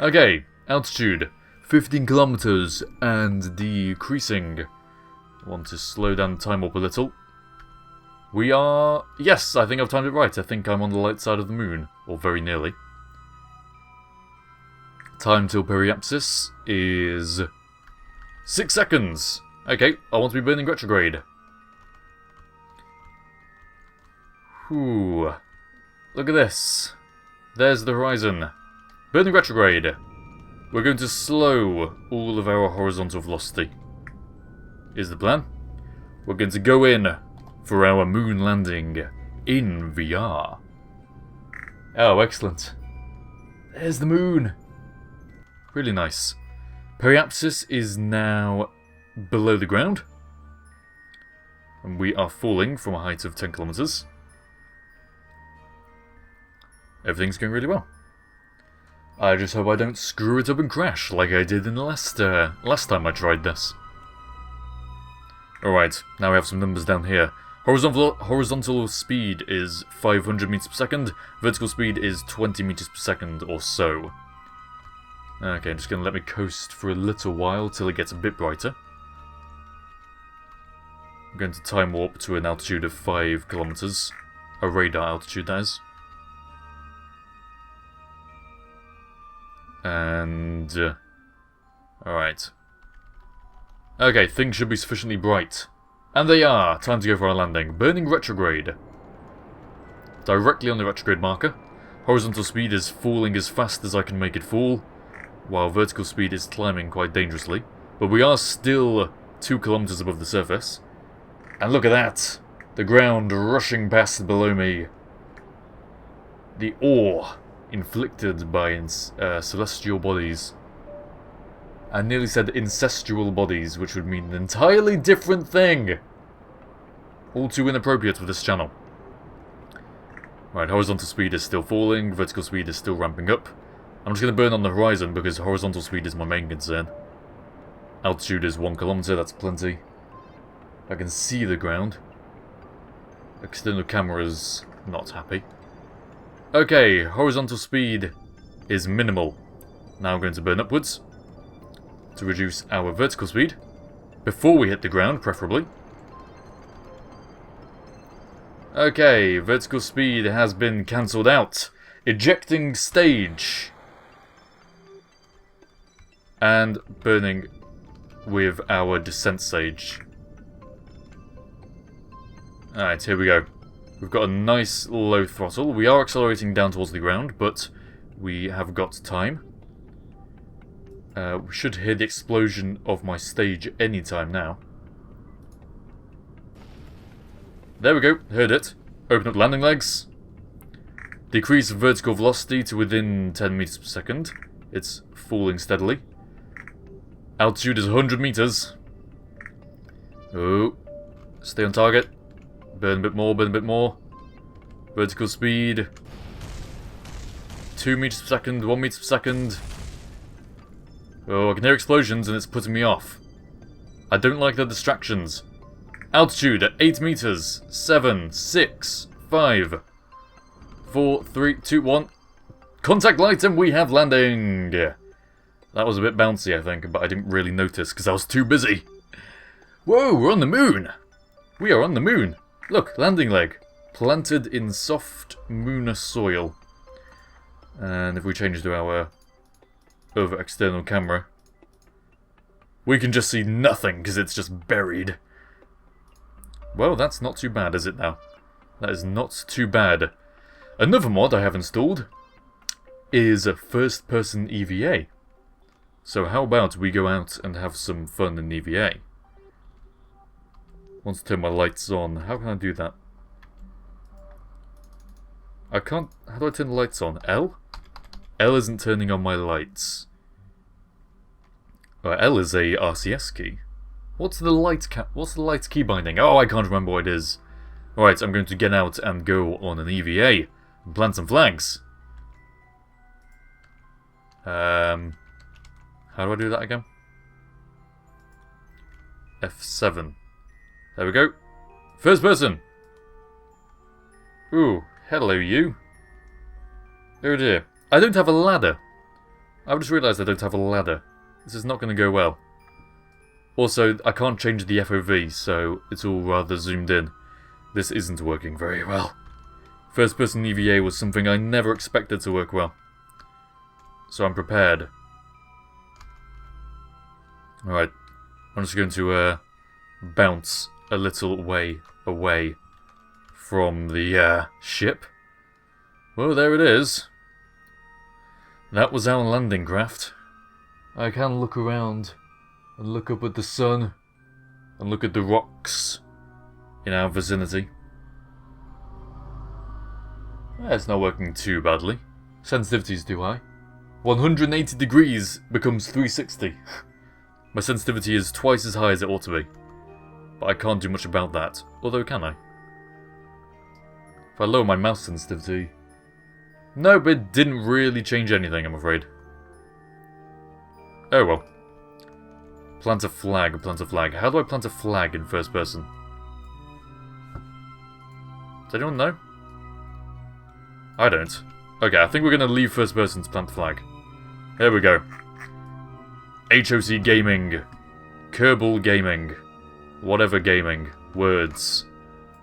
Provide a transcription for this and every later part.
Okay, altitude 15 kilometers and decreasing. I want to slow down the time up a little. We are... Yes, I think I've timed it right. I think I'm on the light side of the moon, or very nearly. Time till periapsis is 6 seconds. Okay, I want to be burning retrograde. Whew. Look at this. There's the horizon. Burning retrograde. We're going to slow all of our horizontal velocity. Is the plan. We're going to go in for our moon landing in VR. Oh, excellent. There's the moon. Really nice. Periapsis is now below the ground. And we are falling from a height of 10 kilometers. Everything's going really well. I just hope I don't screw it up and crash like I did in the last time I tried this. Alright, now we have some numbers down here. Horizontal speed is 500 meters per second. Vertical speed is 20 meters per second or so. Okay, I'm just going to let me coast for a little while till it gets a bit brighter. I'm going to time warp to an altitude of 5 kilometers. A radar altitude, that is. And... alright. Okay, things should be sufficiently bright. And they are! Time to go for our landing. Burning retrograde. Directly on the retrograde marker. Horizontal speed is falling as fast as I can make it fall, while vertical speed is climbing quite dangerously. But we are still 2 kilometers above the surface. And look at that! The ground rushing past below me. The awe inflicted by celestial bodies. I nearly said incestual bodies, which would mean an entirely different thing. All too inappropriate for this channel. Right, horizontal speed is still falling, vertical speed is still ramping up. I'm just going to burn on the horizon because horizontal speed is my main concern. Altitude is 1 kilometer, that's plenty. I can see the ground. External camera's not happy. Okay, horizontal speed is minimal. Now I'm going to burn upwards to reduce our vertical speed before we hit the ground, preferably. Okay, vertical speed has been cancelled out. Ejecting stage. And burning with our descent stage. Alright, here we go. We've got a nice low throttle. We are accelerating down towards the ground, but we have got time. We should hear the explosion of my stage any time now. There we go, heard it. Open up landing legs. Decrease vertical velocity to within 10 meters per second. It's falling steadily. Altitude is 100 meters. Oh, stay on target. Burn a bit more, burn a bit more. Vertical speed. 2 meters per second, 1 meter per second. Oh, I can hear explosions and it's putting me off. I don't like the distractions. Altitude at 8 meters. 7, 6, 5, 4, 3, 2, 1. Contact light and we have landing. That was a bit bouncy, I think, but I didn't really notice because I was too busy. Whoa, we're on the moon. We are on the moon. Look, landing leg. Planted in soft lunar soil. And if we change to our over external camera, we can just see nothing because it's just buried. Well, that's not too bad, is it now? That is not too bad. Another mod I have installed is a first-person EVA. So how about we go out and have some fun in EVA? I want to turn my lights on. How can I do that? I can't... How do I turn the lights on? L? L isn't turning on my lights. L is a RCS key. What's the light key binding? Oh, I can't remember what it is. Alright, I'm going to get out and go on an EVA and plant some flags. How do I do that again? F7. There we go. First person! Ooh, hello you. Oh dear. I don't have a ladder. I've just realised I don't have a ladder. This is not going to go well. Also, I can't change the FOV, so it's all rather zoomed in. This isn't working very well. First-person EVA was something I never expected to work well. So I'm prepared. Alright, I'm just going to bounce a little way away from the ship. Well, there it is. That was our landing craft. I can look around and look up at the sun and look at the rocks in our vicinity. It's not working too badly. Sensitivity's too high. 180 degrees becomes 360. My sensitivity is twice as high as it ought to be. But I can't do much about that. Although, can I? If I lower my mouse sensitivity... No, but it didn't really change anything, I'm afraid. Oh well. Plant a flag, plant a flag. How do I plant a flag in first person? Does anyone know? I don't. Okay, I think we're going to leave first person to plant the flag. There we go. HOCgaming. Kerbal gaming. Whatever gaming. Words.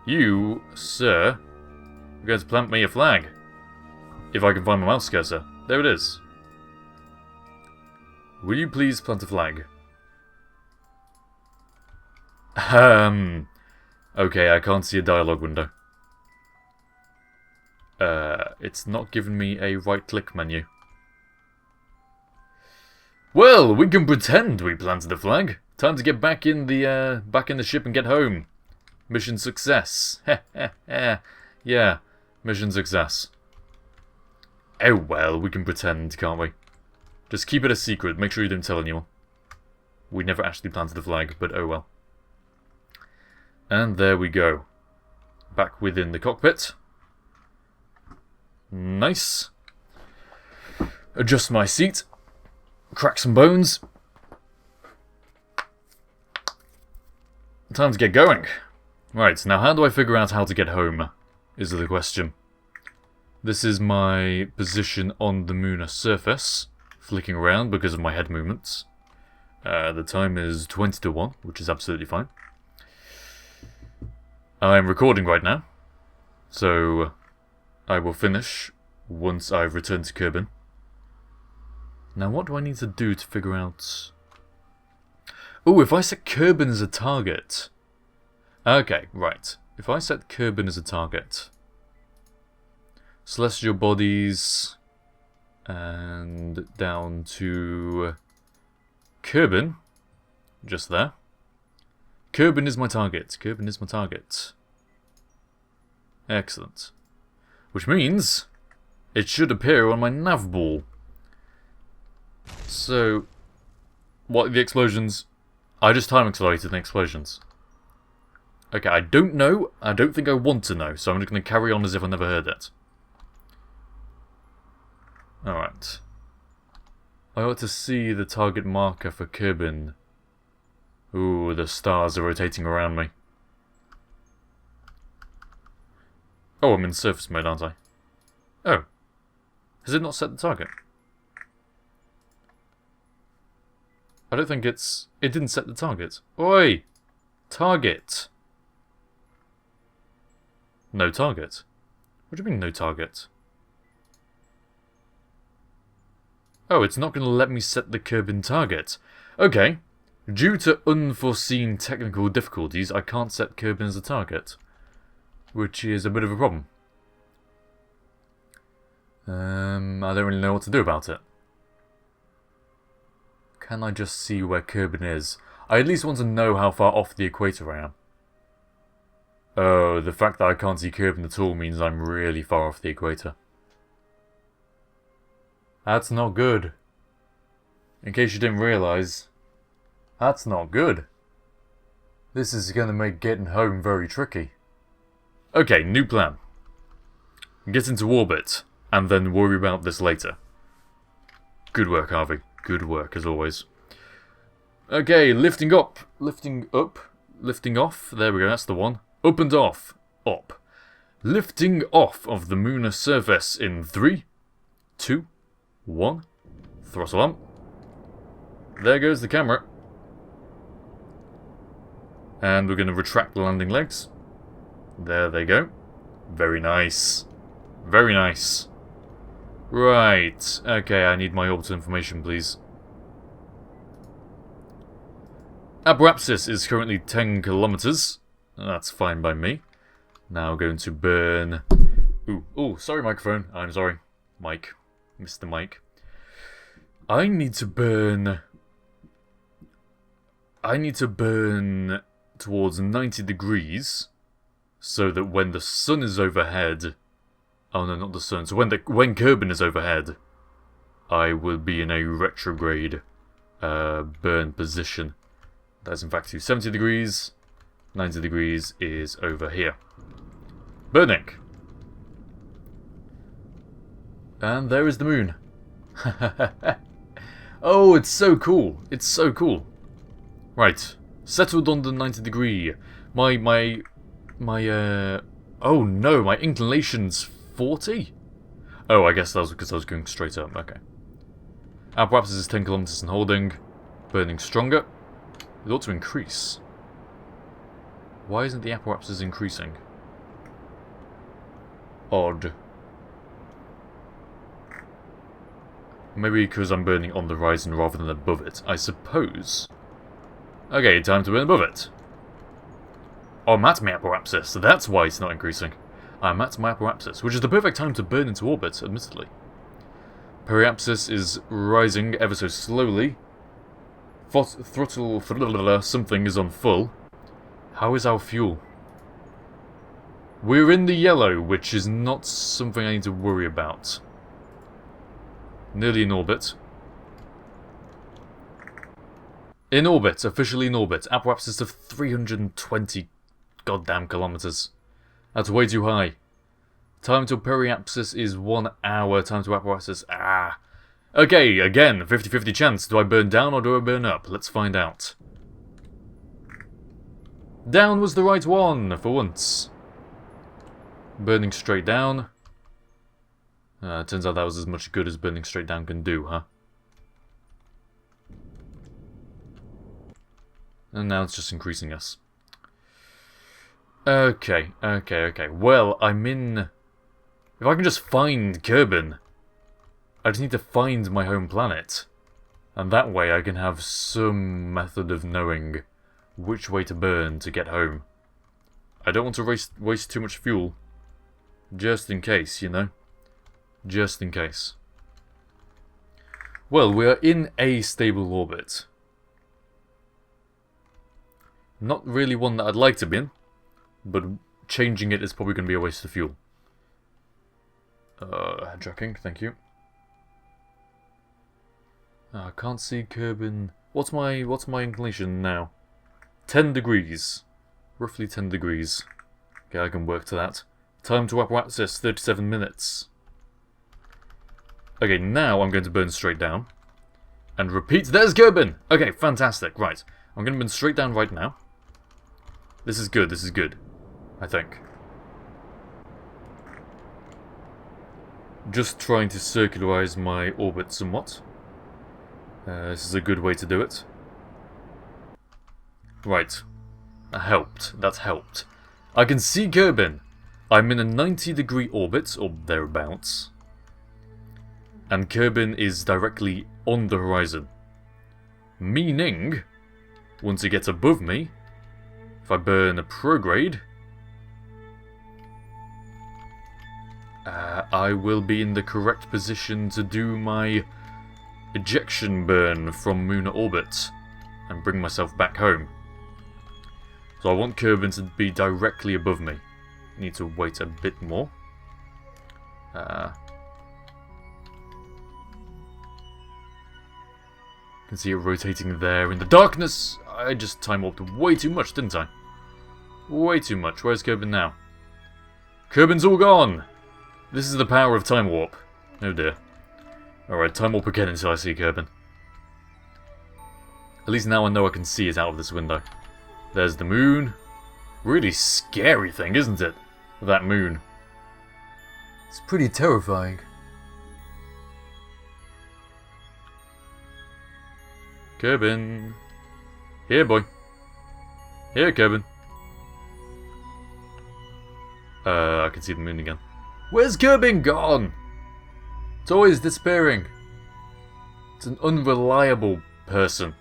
You, sir, are going to plant me a flag. If I can find my mouse cursor. There it is. Will you please plant a flag? Okay, I can't see a dialogue window. It's not giving me a right-click menu. Well, we can pretend we planted a flag. Time to get back in the ship and get home. Mission success. Yeah, mission success. Oh well, we can pretend, can't we? Just keep it a secret. Make sure you don't tell anyone. We never actually planted the flag, but oh well. And there we go. Back within the cockpit. Nice. Adjust my seat. Crack some bones. Time to get going. Right, now how do I figure out how to get home, is the question. This is my position on the lunar surface, flicking around because of my head movements. The time is 20 to 1, which is absolutely fine. I'm recording right now, so I will finish once I've returned to Kerbal. Now what do I need to do to figure out... Oh, if I set Kerbal as a target... Okay, right. If I set Kerbal as a target... Celestial bodies... And down to... Kerbal. Just there. Kerbal is my target. Kerbal is my target. Excellent. Which means... It should appear on my nav ball. So... What, the explosions... I just time accelerated the explosions. Okay, I don't know. I don't think I want to know, so I'm just going to carry on as if I never heard it. Alright. I ought to see the target marker for Kerbal. Ooh, the stars are rotating around me. Oh, I'm in surface mode, aren't I? Oh. Has it not set the target? I don't think it's... It didn't set the target. Oi! Target! No target. What do you mean, no target? Oh, it's not going to let me set the Kerbal target. Okay. Due to unforeseen technical difficulties, I can't set Kerbal as a target. Which is a bit of a problem. I don't really know what to do about it. Can I just see where Kerbal is? I at least want to know how far off the equator I am. Oh, the fact that I can't see Kerbal at all means I'm really far off the equator. That's not good. In case you didn't realise, that's not good. This is going to make getting home very tricky. Okay, new plan. Get into orbit, and then worry about this later. Good work, Harvey. Good work, as always. Okay, lifting up. Lifting up. Lifting off. There we go, that's the one. Up and off. Up. Lifting off of the lunar surface in 3, 2, 1. Throttle on. There goes the camera. And we're going to retract the landing legs. There they go. Very nice. Very nice. Right. Okay, I need my orbital information, please. Apoapsis is currently 10 kilometers. That's fine by me. Now going to burn... Ooh, sorry microphone. I'm sorry. Mike. Mr. Mike. I need to burn towards 90 degrees so that when the sun is overhead... Oh no, not the sun. So when Kerbin is overhead, I will be in a retrograde burn position. That's in fact 70 degrees. 90 degrees is over here. Burning! And there is the moon. Oh, it's so cool. It's so cool. Right. Settled on the 90 degree. Oh no, my inclination's 40? Oh, I guess that was because I was going straight up. Okay. Apoapsis is 10 kilometers and holding. Burning stronger. It ought to increase. Why isn't the Apoapsis increasing? Odd. Maybe because I'm burning on the horizon rather than above it, I suppose. Okay, time to burn above it. Oh, I'm at my Apoapsis, so that's why it's not increasing. I'm at my Apoapsis, which is the perfect time to burn into orbit, admittedly. Periapsis is rising ever so slowly. Throttle something is on full. How is our fuel? We're in the yellow, which is not something I need to worry about. Nearly in orbit. In orbit, officially in orbit. Apoapsis of 320 goddamn kilometers. That's way too high. Time to periapsis is 1 hour. Time to Apoapsis, Okay, again, 50-50 chance. Do I burn down or do I burn up? Let's find out. Down was the right one, for once. Burning straight down. Turns out that was as much good as burning straight down can do, huh? And now it's just increasing us. Okay. Well, I'm in... If I can just find Kerbin, I just need to find my home planet. And that way I can have some method of knowing which way to burn to get home. I don't want to waste too much fuel. Just in case, you know? Just in case. Well, we are in a stable orbit. Not really one that I'd like to be in, but changing it is probably going to be a waste of fuel. Tracking, thank you. I can't see Kerbin. What's my inclination now? 10 degrees. Roughly 10 degrees. Okay, I can work to that. Time to Apoapsis, 37 minutes. Okay, now I'm going to burn straight down. And repeat. There's Kerbin! Okay, fantastic. Right. I'm going to burn straight down right now. This is good, I think. Just trying to circularize my orbit somewhat. This is a good way to do it. Right. That helped. That's helped. I can see Kerbin. I'm in a 90-degree orbit, or thereabouts. And Kerbin is directly on the horizon. Meaning, once it gets above me, if I burn a prograde, I will be in the correct position to do my ejection burn from lunar orbit and bring myself back home. So I want Kerbin to be directly above me. Need to wait a bit more. Can see it rotating there in the darkness. I just time warped way too much, didn't I? Way too much. Where's Kerbin now? Kerbin's all gone! This is the power of time warp. Oh dear. Alright, time warp again until I see Kerbin. At least now I know I can see it out of this window. There's the moon. Really scary thing, isn't it? That moon. It's pretty terrifying. Kerbin. Here, boy. Here, Kerbin. I can see the moon again. Where's Kerbin gone? It's always disappearing. It's an unreliable person.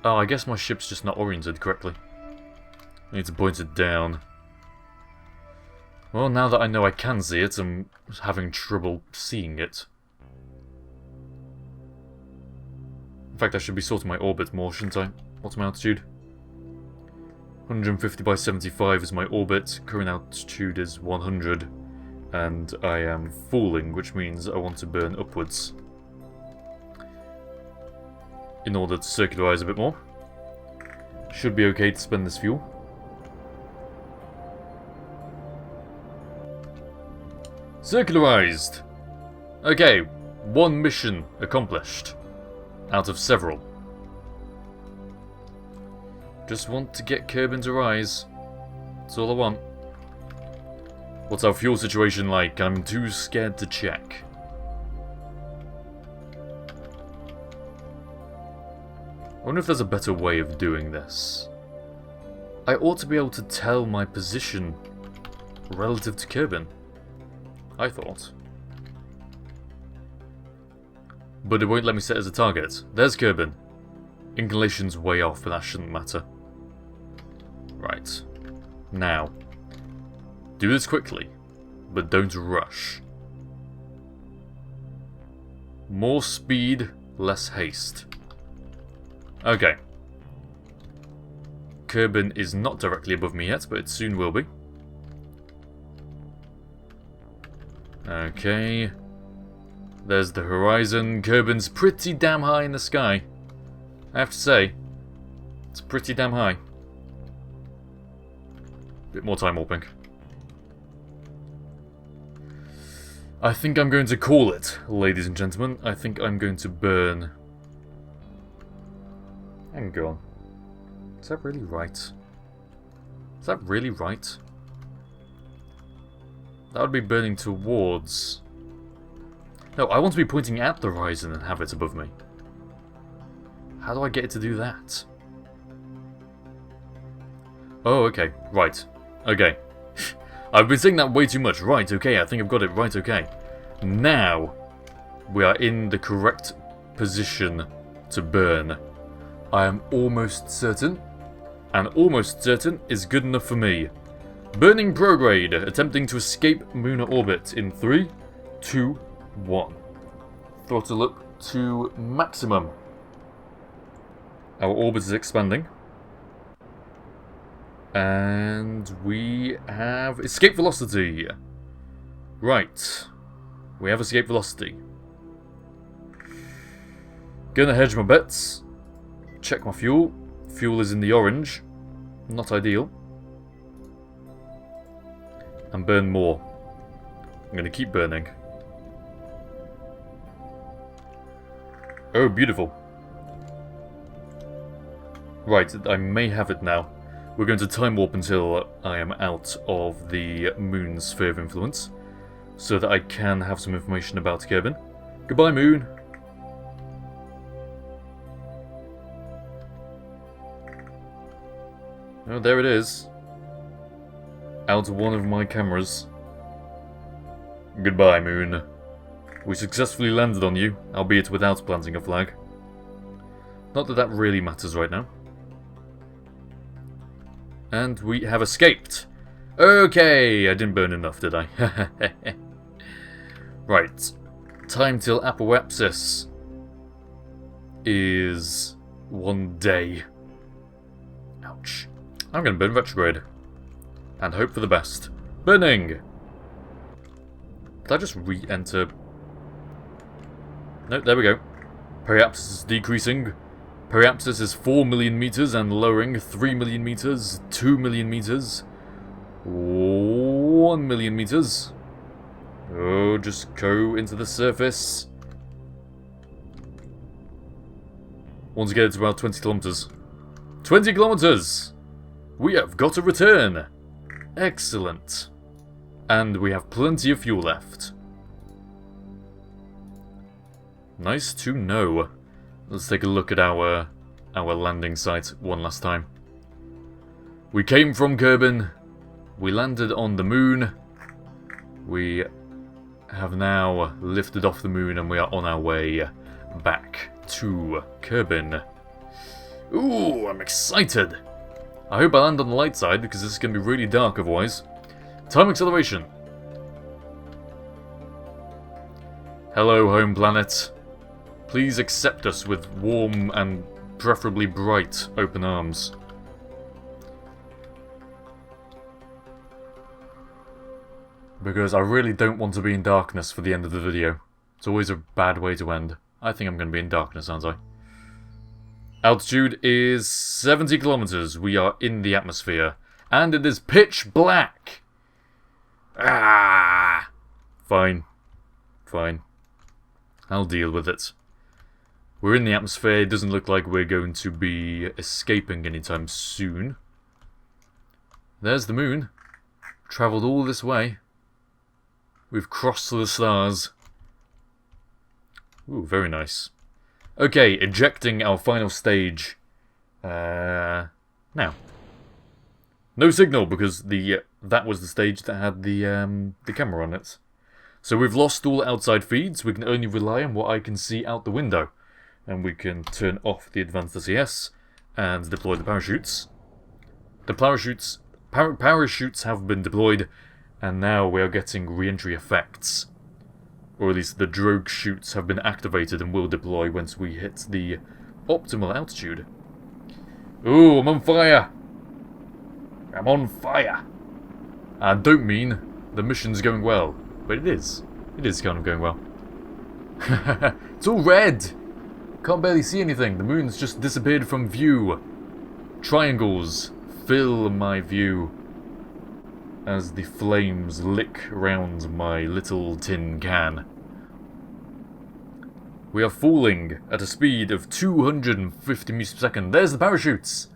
Oh, I guess my ship's just not oriented correctly. I need to point it down. Well, now that I know I can see it, I'm having trouble seeing it. In fact, I should be sorting my orbit more, shouldn't I? What's my altitude? 150 by 75 is my orbit. Current altitude is 100. And I am falling, which means I want to burn upwards. In order to circularize a bit more. Should be okay to spend this fuel. Circularized! Okay, one mission accomplished. Out of several. Just want to get Kerbin to rise. That's all I want. What's our fuel situation like? I'm too scared to check. I wonder if there's a better way of doing this. I ought to be able to tell my position relative to Kerbin, I thought. But it won't let me set as a target. There's Kerbin. Inclination's way off, but that shouldn't matter. Right. Now. Do this quickly, but don't rush. More speed, less haste. Okay. Kerbin is not directly above me yet, but it soon will be. Okay. There's the horizon. Kerbin's pretty damn high in the sky. I have to say, it's pretty damn high. Bit more time warping. I think I'm going to call it, ladies and gentlemen. I think I'm going to burn... Hang on. Is that really right? Is that really right? That would be burning towards... No, I want to be pointing at the horizon and have it above me. How do I get it to do that? Oh, okay. Right. Okay. I've been saying that way too much. Right, okay, I think I've got it. Right, okay. Now, we are in the correct position to burn. I am almost certain, and almost certain is good enough for me. Burning prograde, attempting to escape lunar orbit in 3, 2, 1. Throttle up to maximum. Our orbit is expanding. And we have escape velocity. Right. We have escape velocity. Gonna hedge my bets. Check my fuel. Fuel is in the orange. Not ideal. And burn more. I'm gonna keep burning. Oh, beautiful. Right, I may have it now. We're going to time warp until I am out of the moon's sphere of influence, so that I can have some information about Kerbin. Goodbye, moon. Oh, there it is. Out of one of my cameras. Goodbye, moon. We successfully landed on you, albeit without planting a flag. Not that that really matters right now. And we have escaped. Okay, I didn't burn enough, did I? Right. Time till apoapsis is 1 day. Ouch. I'm going to burn retrograde. And hope for the best. Burning! Did I just re-enter? No, there we go. Periapsis is decreasing. Periapsis is 4 million meters and lowering 3 million meters, 2 million meters, 1 million meters. Oh, just go into the surface. Want to get it to about 20 kilometers. 20 kilometers! We have got a return! Excellent. And we have plenty of fuel left. Nice to know. Let's take a look at our landing site one last time. We came from Kerbal. We landed on the moon. We have now lifted off the moon and we are on our way back to Kerbal. Ooh, I'm excited. I hope I land on the light side because this is going to be really dark otherwise. Time acceleration. Hello, home planet. Please accept us with warm and preferably bright open arms. Because I really don't want to be in darkness for the end of the video. It's always a bad way to end. I think I'm going to be in darkness, aren't I? Altitude is 70 kilometers. We are in the atmosphere. And it is pitch black. Ah! Fine. Fine. I'll deal with it. We're in the atmosphere. It doesn't look like we're going to be escaping anytime soon. There's the moon. Travelled all this way. We've crossed the stars. Ooh, very nice. Okay, ejecting our final stage. Now. No signal because that was the stage that had the camera on it. So we've lost all outside feeds. We can only rely on what I can see out the window. And we can turn off the advanced SES and deploy the parachutes. The parachutes have been deployed, and now we are getting re-entry effects. Or at least the drogue chutes have been activated and will deploy once we hit the optimal altitude. Ooh, I'm on fire! I'm on fire! I don't mean the mission's going well, but it is. It is kind of going well. It's all red! Can't barely see anything. The moon's just disappeared from view. Triangles fill my view as the flames lick around my little tin can. We are falling at a speed of 250 meters per second. There's the parachutes!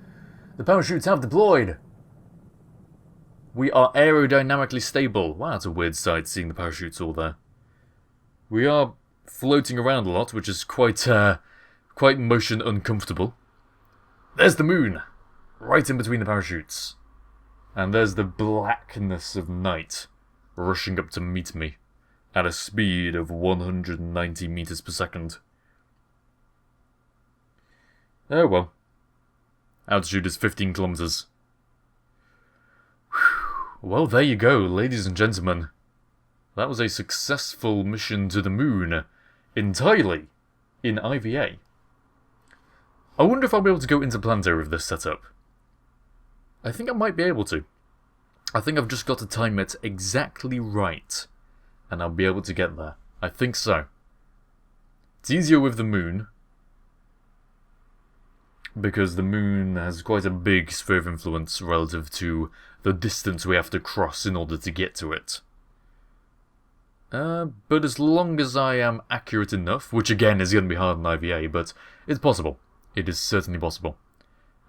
The parachutes have deployed! We are aerodynamically stable. Wow, that's a weird sight, seeing the parachutes all there. We are floating around a lot, which is quite motion uncomfortable. There's the moon! Right in between the parachutes. And there's the blackness of night rushing up to meet me at a speed of 190 meters per second. Oh well. Altitude is 15 kilometers. Well, there you go, ladies and gentlemen. That was a successful mission to the moon, entirely in IVA. I wonder if I'll be able to go interplanetary with this setup. I think I might be able to. I think I've just got to time it exactly right, and I'll be able to get there. I think so. It's easier with the moon, because the moon has quite a big sphere of influence relative to the distance we have to cross in order to get to it. But as long as I am accurate enough, which again is going to be hard in IVA, but it's possible. It is certainly possible.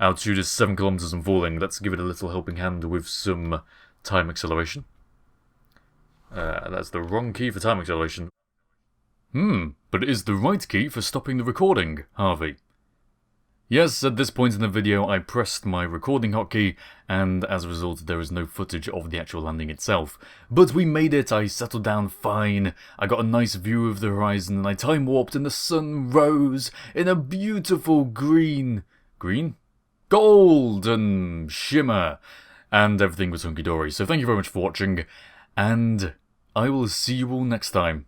Altitude is 7 kilometers and falling. Let's give it a little helping hand with some time acceleration. That's the wrong key for time acceleration. But it is the right key for stopping the recording, Harvey. Yes, at this point in the video I pressed my recording hotkey, and as a result there is no footage of the actual landing itself. But we made it, I settled down fine, I got a nice view of the horizon, and I time warped and the sun rose in a beautiful green... golden shimmer, and everything was hunky-dory. So thank you very much for watching, and I will see you all next time.